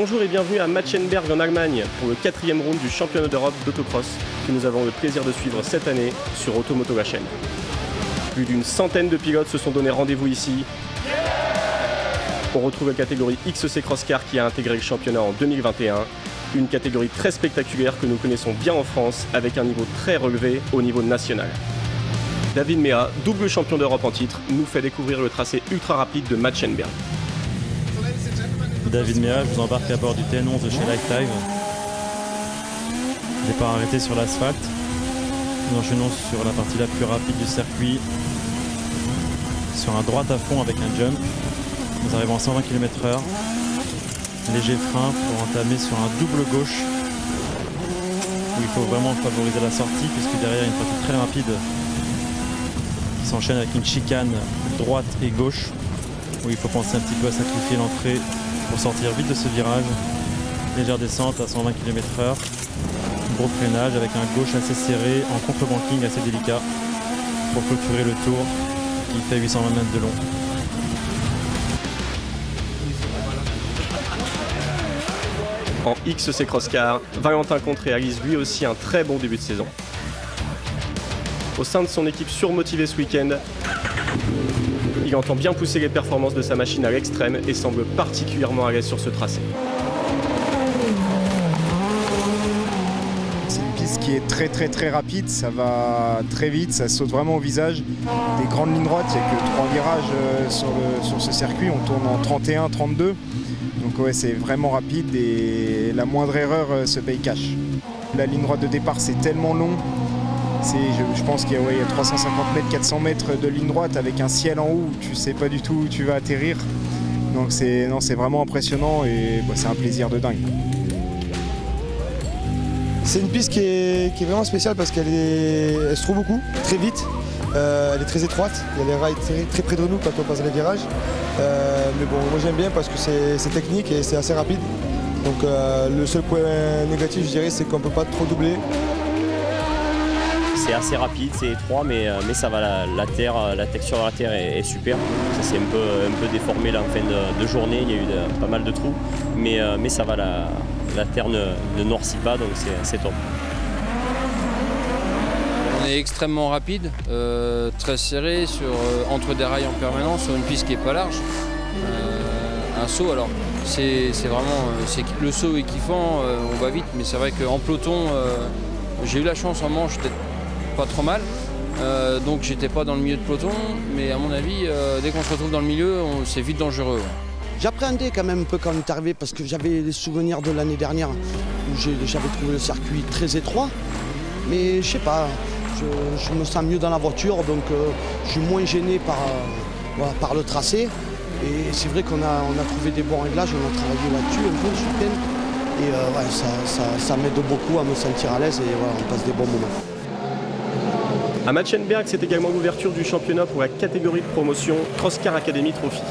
Bonjour et bienvenue à Matschenberg en Allemagne pour le 4e round du championnat d'Europe d'autocross que nous avons le plaisir de suivre cette année sur Automoto la chaîne. Plus d'une centaine de pilotes se sont donné rendez-vous ici. On retrouve la catégorie XC Cross Car qui a intégré le championnat en 2021, une catégorie très spectaculaire que nous connaissons bien en France avec un niveau très relevé au niveau national. David Mea, double champion d'Europe en titre, nous fait découvrir le tracé ultra rapide de Matschenberg. David Mea, je vous embarque à bord du TN11 de chez Lifetime. Départ arrêté sur l'asphalte. Nous enchaînons sur la partie la plus rapide du circuit. Sur un droite à fond avec un jump. Nous arrivons à 120 km/h. Léger frein pour entamer sur un double gauche. Où il faut vraiment favoriser la sortie puisque derrière il y a une partie très rapide qui s'enchaîne avec une chicane droite et gauche. Où il faut penser un petit peu à sacrifier l'entrée pour sortir vite de ce virage. Légère descente à 120 km/h. Gros freinage avec un gauche assez serré en contre-banking assez délicat pour clôturer le tour qui fait 820 mètres de long. En XC Cross Car, Valentin Comte réalise lui aussi un très bon début de saison. Au sein de son équipe surmotivée ce week-end, il entend bien pousser les performances de sa machine à l'extrême et semble particulièrement à l'aise sur ce tracé. C'est une piste qui est très rapide, ça va très vite, ça saute vraiment au visage. Des grandes lignes droites, il n'y a que 3 virages sur ce circuit, on tourne en 31, 32. Donc ouais, c'est vraiment rapide et la moindre erreur se paye cash. La ligne droite de départ, c'est tellement long. Je pense qu'il y a 350 mètres, 400 mètres de ligne droite avec un ciel en haut où tu ne sais pas du tout où tu vas atterrir. Donc c'est vraiment impressionnant et c'est un plaisir de dingue. C'est une piste qui est vraiment spéciale parce qu'elle se trouve beaucoup, très vite. Elle est très étroite, il y a les rails très près de nous quand on passe les virages. Mais bon, moi j'aime bien parce que c'est technique et c'est assez rapide. Donc le seul point négatif, je dirais, c'est qu'on ne peut pas trop doubler. C'est assez rapide, c'est étroit, mais ça va, la texture de la terre est super. Ça s'est un peu déformé là, en fin de journée, il y a eu pas mal de trous, mais ça va, la terre ne noircit pas, donc c'est top. On est extrêmement rapide, très serré, entre des rails en permanence, sur une piste qui n'est pas large. Un saut, alors c'est vraiment, le saut est kiffant, on va vite, mais c'est vrai qu'en peloton, j'ai eu la chance en manche d'être pas trop mal, donc j'étais pas dans le milieu de peloton, mais à mon avis, dès qu'on se retrouve dans le milieu, c'est vite dangereux. Ouais. J'appréhendais quand même un peu quand on est arrivé parce que j'avais les souvenirs de l'année dernière où j'avais trouvé le circuit très étroit, mais je sais pas, je me sens mieux dans la voiture, donc je suis moins gêné par le tracé. Et c'est vrai qu'on a trouvé des bons réglages, on a travaillé là-dessus un peu ce week-end. Et ça m'aide beaucoup à me sentir à l'aise et on passe des bons moments. À Matschenberg, c'est également l'ouverture du championnat pour la catégorie de promotion Cross Car Academy Trophy.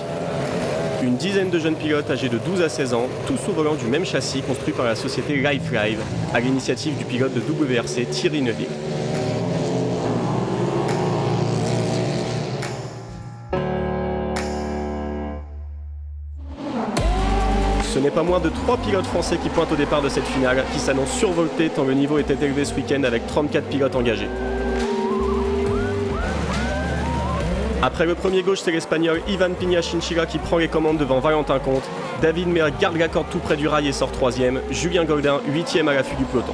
Une dizaine de jeunes pilotes âgés de 12 à 16 ans, tous au volant du même châssis construit par la société Lifelive, à l'initiative du pilote de WRC Thierry Neuville. Ce n'est pas moins de 3 pilotes français qui pointent au départ de cette finale, qui s'annonce survoltée tant le niveau était élevé ce week-end avec 34 pilotes engagés. Après le premier gauche, c'est l'Espagnol Ivan Piña Chinchilla qui prend les commandes devant Valentin Comte. David Mea garde la corde tout près du rail et sort 3e. Julien Goldin, 8e à l'affût du peloton.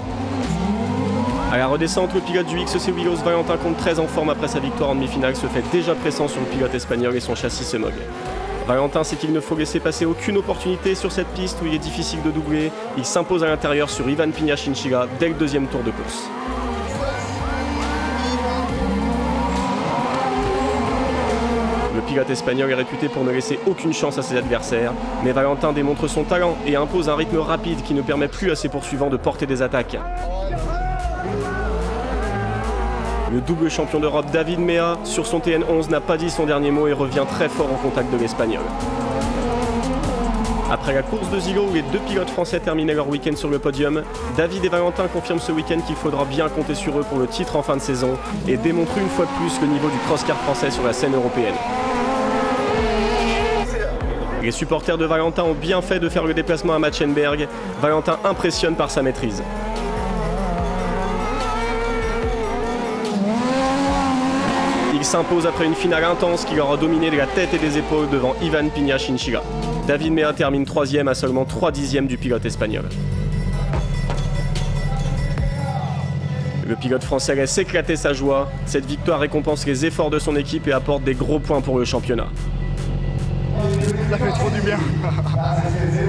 À la redescente, le pilote du XC Willows, Valentin Comte, très en forme après sa victoire en demi-finale, se fait déjà pressant sur le pilote espagnol et son châssis se moque. Valentin sait qu'il ne faut laisser passer aucune opportunité sur cette piste où il est difficile de doubler. Il s'impose à l'intérieur sur Ivan Piña Chinchilla dès le deuxième tour de course. Le pilote espagnol est réputé pour ne laisser aucune chance à ses adversaires, mais Valentin démontre son talent et impose un rythme rapide qui ne permet plus à ses poursuivants de porter des attaques. Le double champion d'Europe David Mea, sur son TN11, n'a pas dit son dernier mot et revient très fort au contact de l'Espagnol. Après la course de Zilo où les deux pilotes français terminaient leur week-end sur le podium, David et Valentin confirment ce week-end qu'il faudra bien compter sur eux pour le titre en fin de saison et démontrent une fois de plus le niveau du cross-car français sur la scène européenne. Les supporters de Valentin ont bien fait de faire le déplacement à Matschenberg. Valentin impressionne par sa maîtrise. Il s'impose après une finale intense qui leur a dominé de la tête et des épaules devant Ivan Pina Chinchilla. David Mea termine 3e à seulement 3 dixièmes du pilote espagnol. Le pilote français laisse éclater sa joie. Cette victoire récompense les efforts de son équipe et apporte des gros points pour le championnat. Ça fait trop du bien.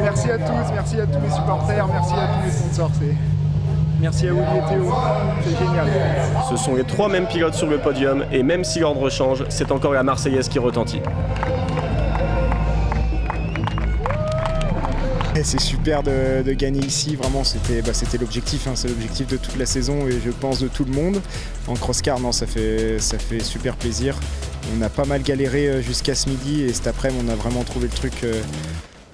Merci à tous mes supporters, merci à tous mes sponsors. Merci à Willy et Théo, c'est génial. Ce sont les 3 mêmes pilotes sur le podium et même si l'ordre change, c'est encore la Marseillaise qui retentit. C'est super de gagner ici, vraiment c'était l'objectif, c'est l'objectif de toute la saison et je pense de tout le monde. En cross-car, non, ça fait super plaisir. On a pas mal galéré jusqu'à ce midi et cet après-midi on a vraiment trouvé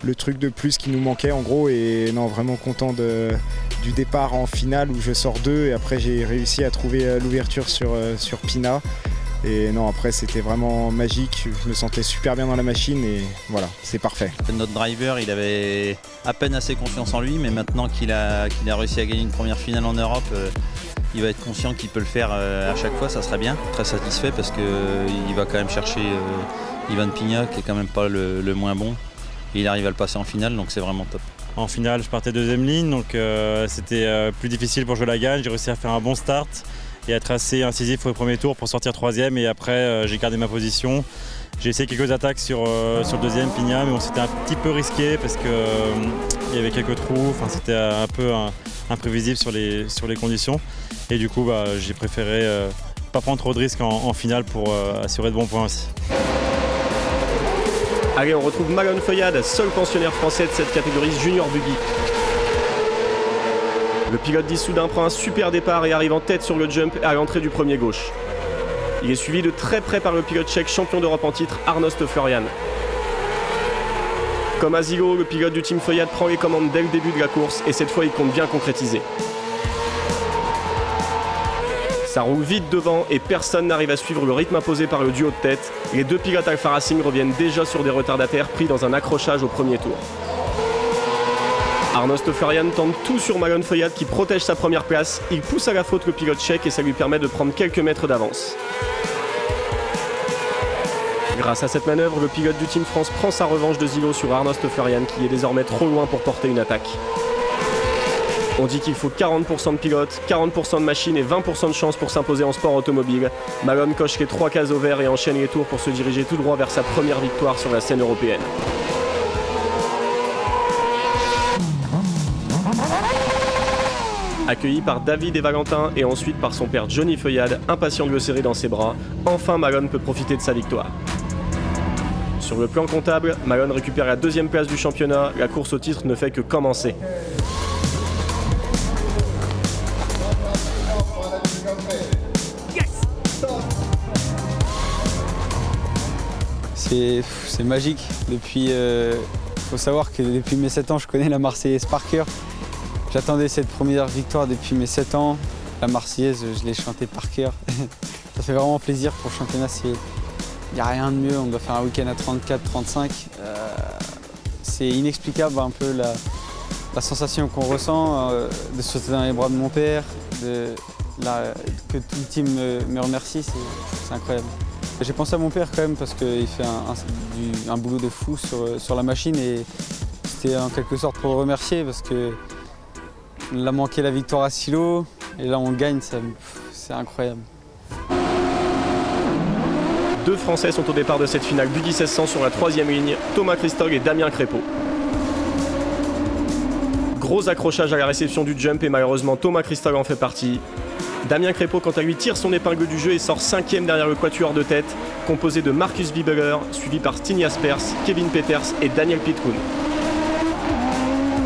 le truc de plus qui nous manquait en gros et non, vraiment content du départ en finale où je sors 2 et après j'ai réussi à trouver l'ouverture sur Pina. Et non, après c'était vraiment magique, je me sentais super bien dans la machine et voilà, c'est parfait. Notre driver, il avait à peine assez confiance en lui, mais maintenant qu'il a réussi à gagner une première finale en Europe, il va être conscient qu'il peut le faire à chaque fois, ça serait bien. Très satisfait parce qu'il va quand même chercher Ivan Pina qui est quand même pas le moins bon. Et il arrive à le passer en finale, donc c'est vraiment top. En finale, je partais 2e ligne, donc c'était plus difficile pour jouer la gagne. J'ai réussi à faire un bon start et être assez incisif au premier tour pour sortir 3e et après j'ai gardé ma position. J'ai essayé quelques attaques sur le 2e Pina, mais c'était un petit peu risqué parce qu'il y avait quelques trous, c'était un peu imprévisible sur les conditions et du coup j'ai préféré pas prendre trop de risques en finale pour assurer de bons points aussi. Allez, on retrouve Malone Feuillade, seul pensionnaire français de cette catégorie Junior Buggy. Le pilote d'Issoudun prend un super départ et arrive en tête sur le jump à l'entrée du premier gauche. Il est suivi de très près par le pilote tchèque champion d'Europe en titre, Arnost Florian. Comme à Zilo, le pilote du team Feuillade prend les commandes dès le début de la course et cette fois il compte bien concrétiser. Ça roule vite devant et personne n'arrive à suivre le rythme imposé par le duo de tête. Les 2 pilotes Alfa Racing reviennent déjà sur des retardataires pris dans un accrochage au premier tour. Arnost Florian tente tout sur Malone Feuillade qui protège sa première place. Il pousse à la faute le pilote tchèque et ça lui permet de prendre quelques mètres d'avance. Grâce à cette manœuvre, le pilote du Team France prend sa revanche de Zilo sur Arnost Florian qui est désormais trop loin pour porter une attaque. On dit qu'il faut 40% de pilotes, 40% de machines et 20% de chance pour s'imposer en sport automobile. Malone coche les 3 cases au vert et enchaîne les tours pour se diriger tout droit vers sa première victoire sur la scène européenne. Accueilli par David et Valentin et ensuite par son père Johnny Feuillade, impatient de le serrer dans ses bras, enfin Malone peut profiter de sa victoire. Sur le plan comptable, Malone récupère la 2e place du championnat, la course au titre ne fait que commencer. C'est magique. Faut savoir que depuis mes 7 ans, je connais la Marseillaise par cœur. J'attendais cette première victoire depuis mes 7 ans. La Marseillaise, je l'ai chantée par cœur. Ça fait vraiment plaisir pour le championnat. Il n'y a rien de mieux. On doit faire un week-end à 34-35. C'est inexplicable un peu la sensation qu'on ressent de sauter dans les bras de mon père, que tout le team me remercie. C'est incroyable. J'ai pensé à mon père quand même parce qu'il fait un boulot de fou sur la machine et c'était en quelque sorte pour le remercier parce qu'il a manqué la victoire à Silo et là on gagne, c'est incroyable. 2 Français sont au départ de cette finale Buggy 1600 sur la 3e ligne, Thomas Christog et Damien Crépeau. Gros accrochage à la réception du jump et malheureusement Thomas Christog en fait partie. Damien Crépeau, quant à lui, tire son épingle du jeu et sort 5e derrière le quatuor de tête, composé de Marcus Wiebeler, suivi par Stijn Jaspers, Kevin Peters et Daniel Pitcoun.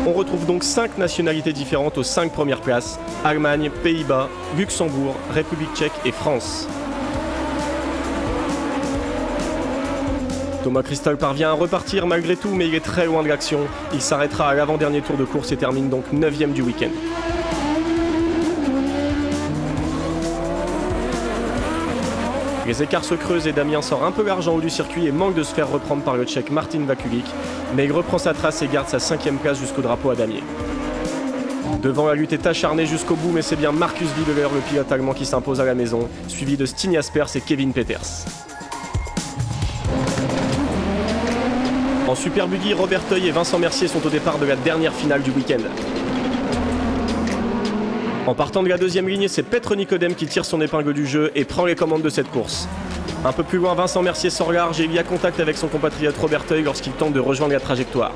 On retrouve donc 5 nationalités différentes aux 5 premières places, Allemagne, Pays-Bas, Luxembourg, République tchèque et France. Thomas Christog parvient à repartir malgré tout, mais il est très loin de l'action. Il s'arrêtera à l'avant-dernier tour de course et termine donc 9e du week-end. Les écarts se creusent et Damien sort un peu large en haut du circuit et manque de se faire reprendre par le Tchèque Martin Vakulik, mais il reprend sa trace et garde sa 5e place jusqu'au drapeau à damier. Devant, la lutte est acharnée jusqu'au bout, mais c'est bien Marcus Wiebeler, le pilote allemand, qui s'impose à la maison, suivi de Stijn Jaspers et Kevin Peters. En Super Buggy, Robert Teuil et Vincent Mercier sont au départ de la dernière finale du week-end. En partant de la deuxième ligne, c'est Petr Nicodem qui tire son épingle du jeu et prend les commandes de cette course. Un peu plus loin, Vincent Mercier sort large et il y a contact avec son compatriote Robert Teuil lorsqu'il tente de rejoindre la trajectoire.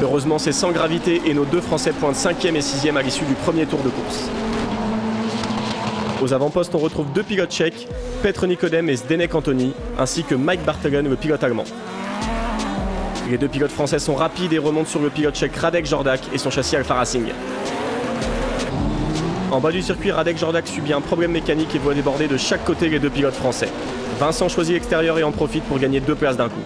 Heureusement, c'est sans gravité et nos deux Français pointent 5e et 6e à l'issue du premier tour de course. Aux avant-postes, on retrouve deux pilotes tchèques, Petr Nicodem et Zdeněk Antoni, ainsi que Mike Bartelen, le pilote allemand. Les deux pilotes français sont rapides et remontent sur le pilote tchèque Radek Jordak et son châssis Alfa Racing. En bas du circuit, Radek Jordak subit un problème mécanique et voit déborder de chaque côté les deux pilotes français. Vincent choisit l'extérieur et en profite pour gagner 2 places d'un coup.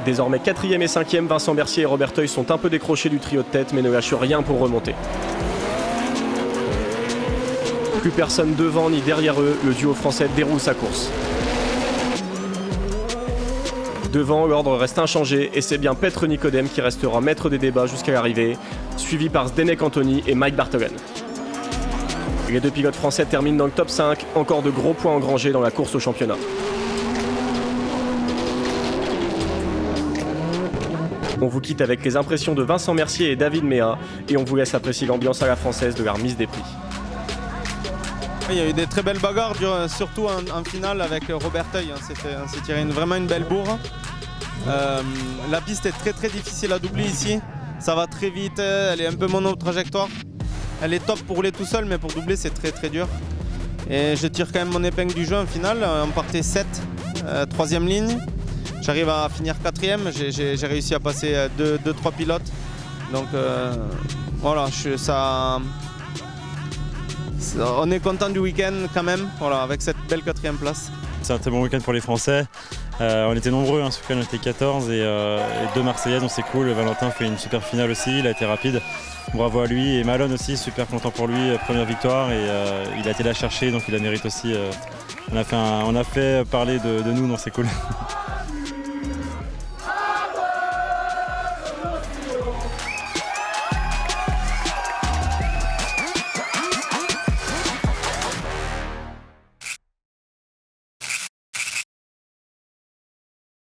Désormais 4e et 5e, Vincent Mercier et Robert Teuil sont un peu décrochés du trio de tête mais ne lâchent rien pour remonter. Plus personne devant ni derrière eux, le duo français déroule sa course. Devant, l'ordre reste inchangé et c'est bien Petr Nicodem qui restera maître des débats jusqu'à l'arrivée, suivi par Zdeněk Antoni et Mike Bartelen. Les deux pilotes français terminent dans le top 5, encore de gros points engrangés dans la course au championnat. On vous quitte avec les impressions de Vincent Mercier et David Mea et on vous laisse apprécier l'ambiance à la française de la remise des prix. Il y a eu des très belles bagarres, surtout en finale avec Robert Teuil. On s'est tiré vraiment une belle bourre. La piste est très difficile à doubler ici. Ça va très vite, elle est un peu mono-trajectoire. Elle est top pour rouler tout seul, mais pour doubler c'est très dur. Et je tire quand même mon épingle du jeu en finale. On partait 7, 3e ligne. J'arrive à finir 4e. J'ai réussi à passer 2-3 pilotes. Donc voilà, on est content du week-end quand même, voilà, avec cette belle 4e place. C'est un très bon week-end pour les Français. On était nombreux, ce week-end on était 14 et 2 Marseillaises, donc c'est cool. Valentin fait une super finale aussi, il a été rapide. Bravo à lui. Et Malone aussi, super content pour lui, première victoire et il a été la chercher, donc il la mérite aussi. On a fait parler de nous, donc c'est cool.